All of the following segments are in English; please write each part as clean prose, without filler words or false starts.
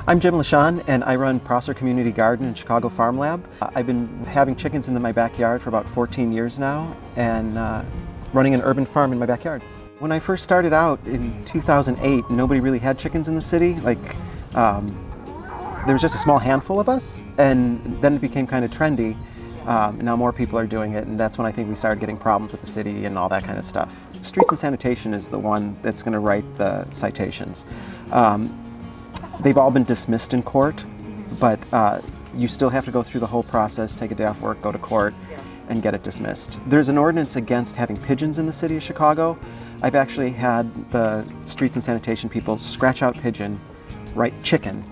I'm Jim LaShawn, and I run Prosser Community Garden and Chicago Farm Lab. I've been having chickens in my backyard for about 14 years now, and running an urban farm in my backyard. When I first started out in 2008, nobody really had chickens in the city. There was just a small handful of us, and then it became kind of trendy. Now more people are doing it, and that's when I think we started getting problems with the city and all that kind of stuff. Streets and Sanitation is the one that's going to write the citations. They've all been dismissed in court, but you still have to go through the whole process, take a day off work, go to court, and get it dismissed. There's an ordinance against having pigeons in the city of Chicago. I've actually had the Streets and Sanitation people scratch out pigeon, write chicken,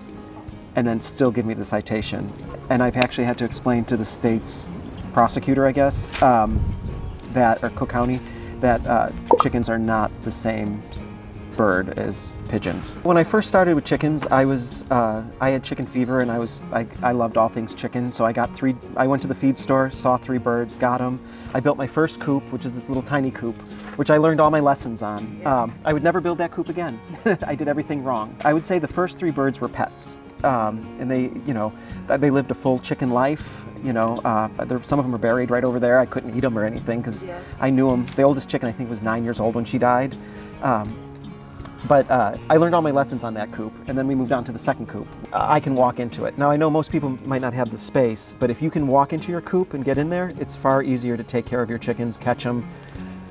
and then still give me the citation. And I've actually had to explain to the state's prosecutor, I guess, or Cook County, that chickens are not the same bird as pigeons. When I first started with chickens, I had chicken fever, and I loved all things chicken. So I went to the feed store, saw 3 birds, got them. I built my first coop, which is this little tiny coop, which I learned all my lessons on. I would never build that coop again. I did everything wrong. I would say the first 3 birds were pets, and they lived a full chicken life. Some of them are buried right over there. I couldn't eat them or anything because I knew them. The oldest chicken I think was 9 years old when she died. But I learned all my lessons on that coop, and then we moved on to the second coop. I can walk into it. Now I know most people might not have the space, but if you can walk into your coop and get in there, it's far easier to take care of your chickens, catch them,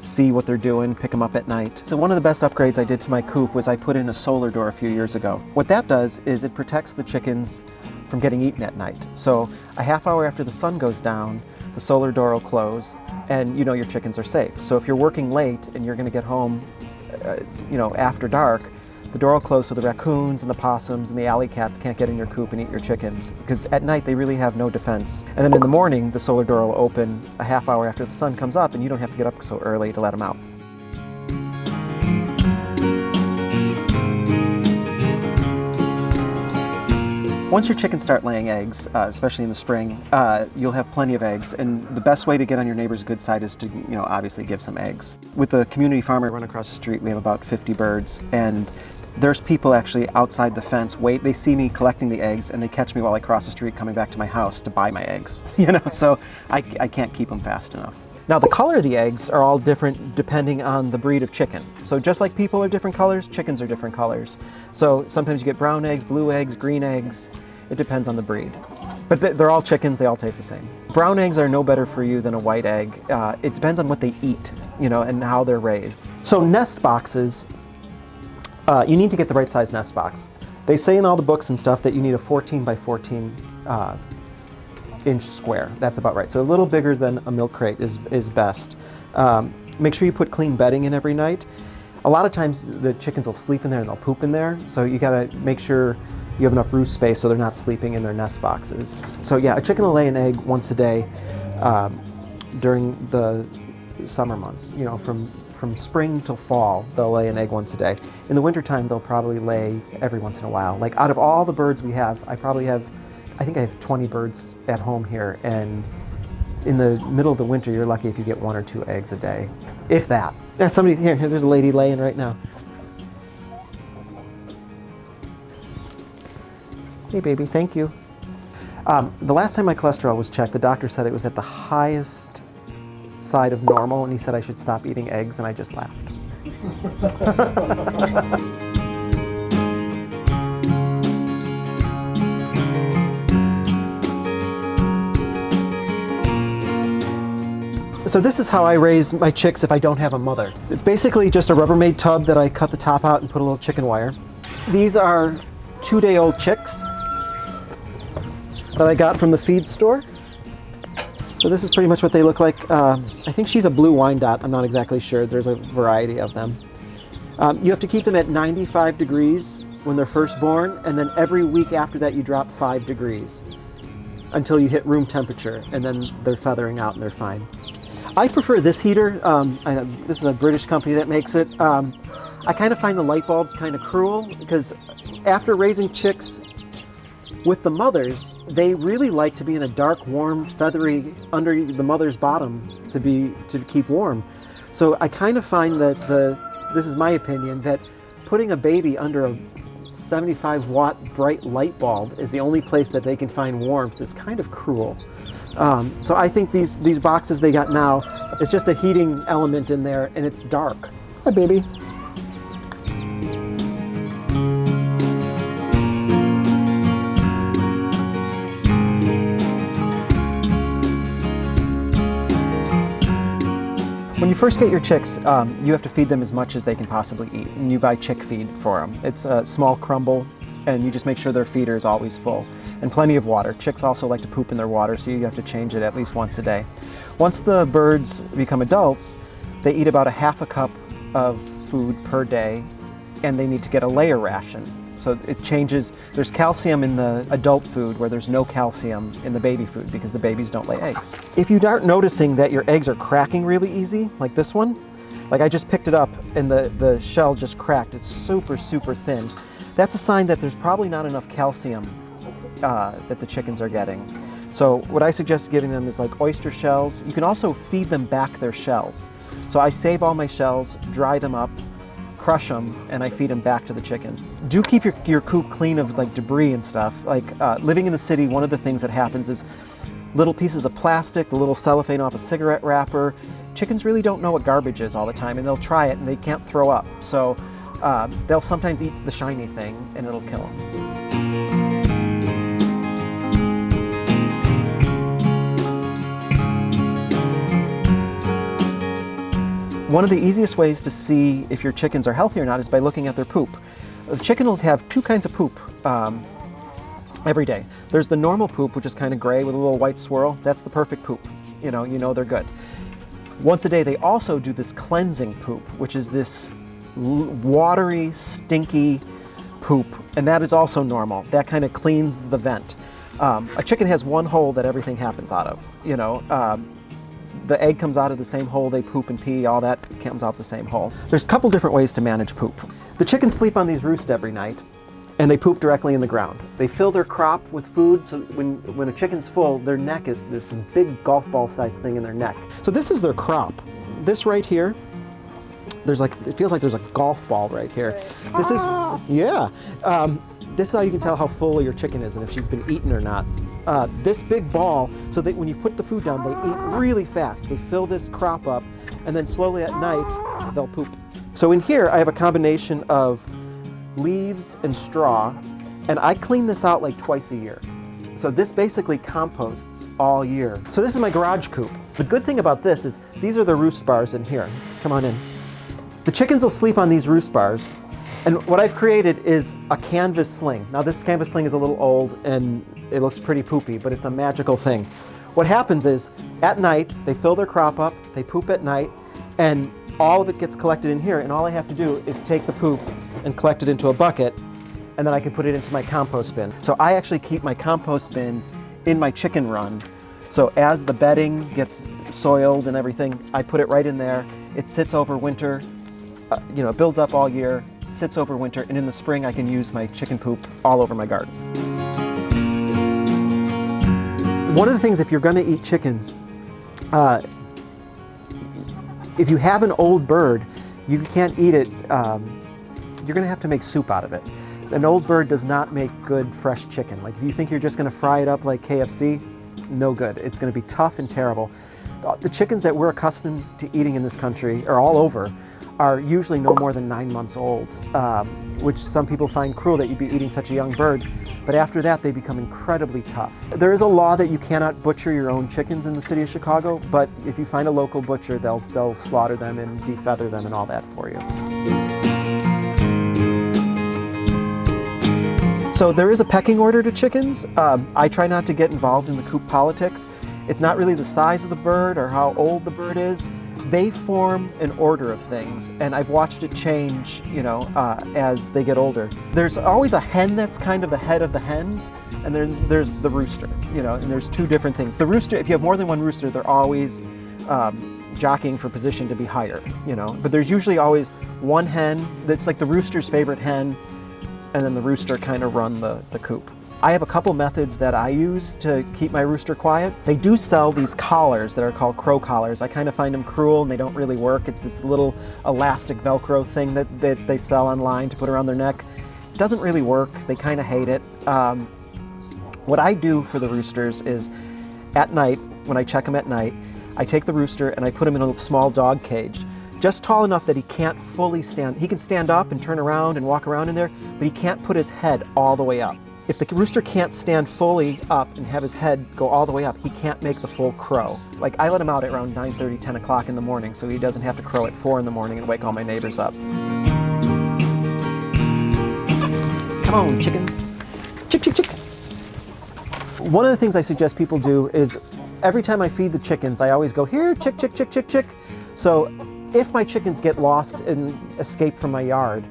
see what they're doing, pick them up at night. So one of the best upgrades I did to my coop was I put in a solar door a few years ago. What that does is it protects the chickens from getting eaten at night. So a half hour after the sun goes down, the solar door will close, and you know your chickens are safe. So if you're working late and you're going to get home after dark, the door will close so the raccoons and the possums and the alley cats can't get in your coop and eat your chickens, because at night they really have no defense. And then in the morning, the solar door will open a half hour after the sun comes up, and you don't have to get up so early to let them out. Once your chickens start laying eggs, especially in the spring, you'll have plenty of eggs, and the best way to get on your neighbor's good side is to, obviously give some eggs. With the community farm I run across the street, we have about 50 birds, and there's people actually outside the fence. They see me collecting the eggs, and they catch me while I cross the street coming back to my house to buy my eggs. So I can't keep them fast enough. Now the color of the eggs are all different depending on the breed of chicken. So just like people are different colors, chickens are different colors. So sometimes you get brown eggs, blue eggs, green eggs. It depends on the breed. But they're all chickens, they all taste the same. Brown eggs are no better for you than a white egg. It depends on what they eat, and how they're raised. So nest boxes, you need to get the right size nest box. They say in all the books and stuff that you need a 14 by 14 inch square. That's about right. So a little bigger than a milk crate is best. Make sure you put clean bedding in every night. A lot of times the chickens will sleep in there and they'll poop in there. So you gotta make sure you have enough roost space so they're not sleeping in their nest boxes. So yeah, a chicken will lay an egg once a day during the summer months. From spring till fall, they'll lay an egg once a day. In the wintertime, they'll probably lay every once in a while. Like out of all the birds we have, I think I have 20 birds at home here, and in the middle of the winter, you're lucky if you get 1 or 2 eggs a day, if that. There's somebody here, there's a lady laying right now. Hey baby, thank you. The last time my cholesterol was checked, the doctor said it was at the highest side of normal, and he said I should stop eating eggs, and I just laughed. So this is how I raise my chicks if I don't have a mother. It's basically just a Rubbermaid tub that I cut the top out and put a little chicken wire. These are 2-day-old chicks that I got from the feed store. So this is pretty much what they look like. I think she's a blue Wyandotte. I'm not exactly sure. There's a variety of them. You have to keep them at 95 degrees when they're first born, and then every week after that you drop 5 degrees until you hit room temperature, and then they're feathering out and they're fine. I prefer this heater. This is a British company that makes it. I kind of find the light bulbs kind of cruel, because after raising chicks with the mothers, they really like to be in a dark, warm, feathery, under the mother's bottom to keep warm. So I kind of find that this is my opinion, that putting a baby under a 75 watt bright light bulb is the only place that they can find warmth is kind of cruel. So I think these boxes they got now, it's just a heating element in there and it's dark. Hi, baby. When you first get your chicks, you have to feed them as much as they can possibly eat, and you buy chick feed for them. It's a small crumble, and you just make sure their feeder is always full, and plenty of water. Chicks also like to poop in their water, so you have to change it at least once a day. Once the birds become adults, they eat about a half a cup of food per day, and they need to get a layer ration. So it changes, there's calcium in the adult food where there's no calcium in the baby food because the babies don't lay eggs. If you start noticing that your eggs are cracking really easy, like this one, like I just picked it up and the shell just cracked, it's super, super thin. That's a sign that there's probably not enough calcium that the chickens are getting. So what I suggest giving them is like oyster shells. You can also feed them back their shells. So I save all my shells, dry them up, crush them, and I feed them back to the chickens. Do keep your coop clean of like debris and stuff. Like living in the city, one of the things that happens is little pieces of plastic, the little cellophane off a cigarette wrapper. Chickens really don't know what garbage is all the time, and they'll try it and they can't throw up. So they'll sometimes eat the shiny thing and it'll kill them. One of the easiest ways to see if your chickens are healthy or not is by looking at their poop. The chicken will have two kinds of poop every day. There's the normal poop, which is kind of gray with a little white swirl. That's the perfect poop. You know they're good. Once a day, they also do this cleansing poop, which is this watery, stinky poop, and that is also normal. That kind of cleans the vent. A chicken has one hole that everything happens out of. The egg comes out of the same hole, they poop and pee, all that comes out the same hole. There's a couple different ways to manage poop. The chickens sleep on these roosts every night, and they poop directly in the ground. They fill their crop with food, so when a chicken's full, their neck is, there's this big golf ball sized thing in their neck. So this is their crop. This right here, it feels like there's a golf ball right here. This is, yeah. This is how you can tell how full your chicken is and if she's been eaten or not. This big ball, so that when you put the food down, they eat really fast. They fill this crop up, and then slowly at night, they'll poop. So in here, I have a combination of leaves and straw, and I clean this out like twice a year. So this basically composts all year. So this is my garage coop. The good thing about this is these are the roost bars in here. Come on in. The chickens will sleep on these roost bars, and what I've created is a canvas sling. Now this canvas sling is a little old and it looks pretty poopy, but it's a magical thing. What happens is at night, they fill their crop up, they poop at night, and all of it gets collected in here, and all I have to do is take the poop and collect it into a bucket, and then I can put it into my compost bin. So I actually keep my compost bin in my chicken run. So as the bedding gets soiled and everything, I put it right in there. It sits over winter, it builds up all year, sits over winter, and in the spring I can use my chicken poop all over my garden. One of the things, if you're going to eat chickens, if you have an old bird, you can't eat it, you're going to have to make soup out of it. An old bird does not make good fresh chicken. Like if you think you're just going to fry it up like KFC, no good. It's going to be tough and terrible. The chickens that we're accustomed to eating in this country, or all over, are usually no more than 9 months old, which some people find cruel that you'd be eating such a young bird. But after that, they become incredibly tough. There is a law that you cannot butcher your own chickens in the city of Chicago, but if you find a local butcher, they'll slaughter them and defeather them and all that for you. So there is a pecking order to chickens. I try not to get involved in the coop politics. It's not really the size of the bird or how old the bird is. They form an order of things, and I've watched it change, as they get older. There's always a hen that's kind of the head of the hens, and then there's the rooster, and there's two different things. The rooster, if you have more than one rooster, they're always jockeying for position to be higher, but there's usually always one hen that's like the rooster's favorite hen, and then the rooster kind of run the coop. I have a couple methods that I use to keep my rooster quiet. They do sell these collars that are called crow collars. I kind of find them cruel and they don't really work. It's this little elastic Velcro thing that they sell online to put around their neck. doesn't really work. They kind of hate it. What I do for the roosters is at night, when I check them at night, I take the rooster and I put him in a little small dog cage, just tall enough that he can't fully stand. He can stand up and turn around and walk around in there, but he can't put his head all the way up. If the rooster can't stand fully up and have his head go all the way up, he can't make the full crow. Like, I let him out at around 9:30, 10 o'clock in the morning, so he doesn't have to crow at 4 in the morning and wake all my neighbors up. Come on, chickens. Chick, chick, chick. One of the things I suggest people do is every time I feed the chickens, I always go, here, chick, chick, chick, chick, chick. So if my chickens get lost and escape from my yard,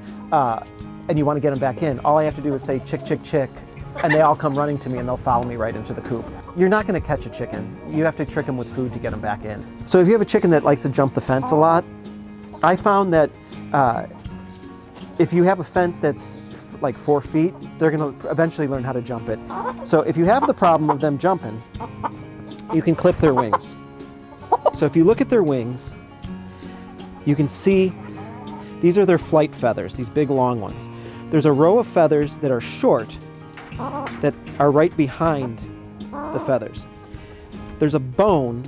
and you want to get them back in, all I have to do is say chick, chick, chick, and they all come running to me and they'll follow me right into the coop. You're not going to catch a chicken. You have to trick them with food to get them back in. So if you have a chicken that likes to jump the fence a lot, I found that if you have a fence that's like 4 feet, they're going to eventually learn how to jump it. So if you have the problem of them jumping, you can clip their wings. So if you look at their wings, you can see these are their flight feathers, these big long ones. There's a row of feathers that are short that are right behind the feathers. There's a bone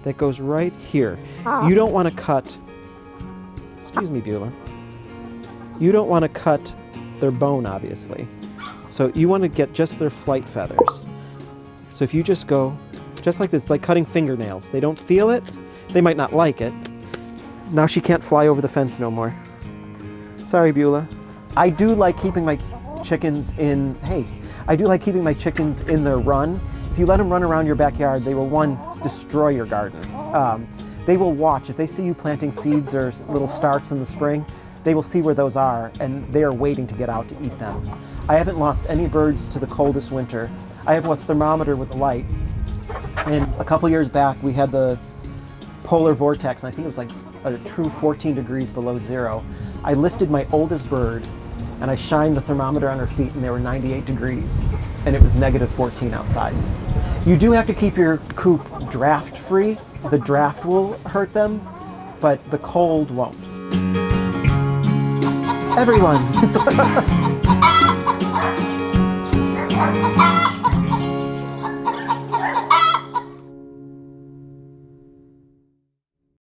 that goes right here. You don't want to cut, excuse me, Beulah. You don't want to cut their bone, obviously. So you want to get just their flight feathers. So if you just go, just like this, it's like cutting fingernails. They don't feel it, they might not like it. Now she can't fly over the fence no more. Sorry, Beulah. I do like keeping my chickens in, I do like keeping my chickens in their run. If you let them run around your backyard, they will, one, destroy your garden. They will watch. If they see you planting seeds or little starts in the spring, they will see where those are, and they are waiting to get out to eat them. I haven't lost any birds to the coldest winter. I have a thermometer with a light, and a couple years back we had the polar vortex, and I think it was like a true 14 degrees below zero. I lifted my oldest bird and I shined the thermometer on her feet, and they were 98 degrees, and it was negative 14 outside. You do have to keep your coop draft free. The draft will hurt them, but the cold won't. Everyone!